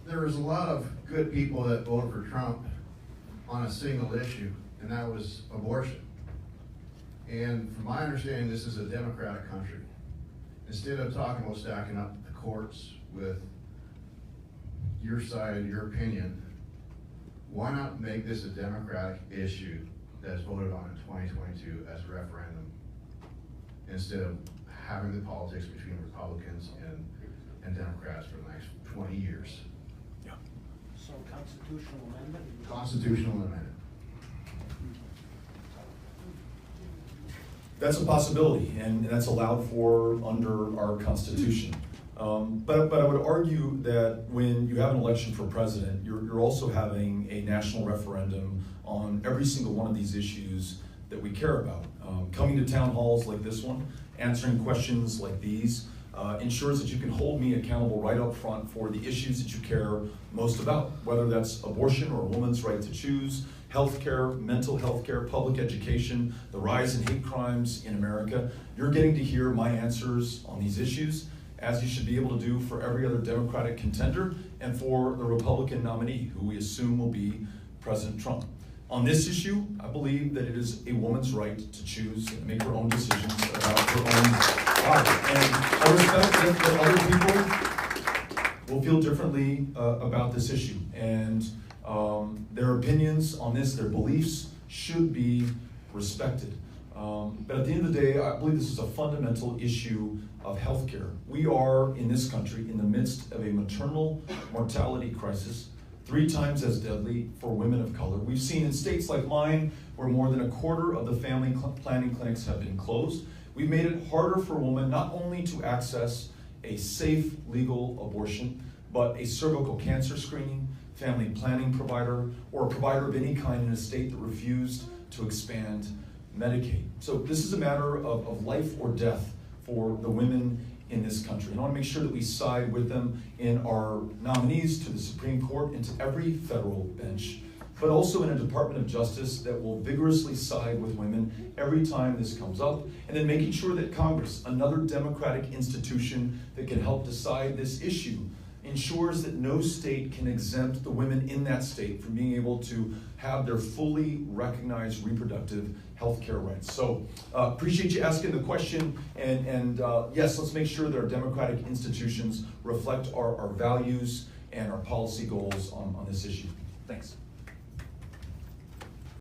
there was a lot of good people that voted for Trump on a single issue, and that was abortion. And from my understanding, this is a democratic country. Instead of talking about stacking up the courts with your side, your opinion, why not make this a democratic issue that's voted on in 2022 as a referendum, instead of having the politics between Republicans and Democrats for the next 20 years? Yeah. So constitutional amendment? Constitutional amendment. That's a possibility, and that's allowed for under our Constitution. But I would argue that when you have an election for president, you're also having a national referendum on every single one of these issues that we care about. Coming to town halls like this one, answering questions like these, ensures that you can hold me accountable right up front for the issues that you care most about, whether that's abortion or a woman's right to choose, healthcare, mental health care, public education, the rise in hate crimes in America. You're getting to hear my answers on these issues, as you should be able to do for every other Democratic contender and for the Republican nominee, who we assume will be President Trump. On this issue, I believe that it is a woman's right to choose and make her own decisions about her own body. And I respect that other people will feel differently about this issue. And their opinions on this, their beliefs, should be respected. But at the end of the day, I believe this is a fundamental issue of healthcare. We are, in this country, in the midst of a maternal mortality crisis, 3 times as deadly for women of color. We've seen in states like mine, where more than a quarter of the family planning clinics have been closed. We've made it harder for women not only to access a safe, legal abortion, but a cervical cancer screening, family planning provider, or a provider of any kind in a state that refused to expand Medicaid. So this is a matter of life or death for the women in this country. And I want to make sure that we side with them in our nominees to the Supreme Court and to every federal bench, but also in a Department of Justice that will vigorously side with women every time this comes up, and then making sure that Congress, another democratic institution that can help decide this issue, ensures that no state can exempt the women in that state from being able to have their fully recognized reproductive health care rights. So appreciate you asking the question, and yes, let's make sure that our democratic institutions reflect our values and our policy goals on this issue. Thanks.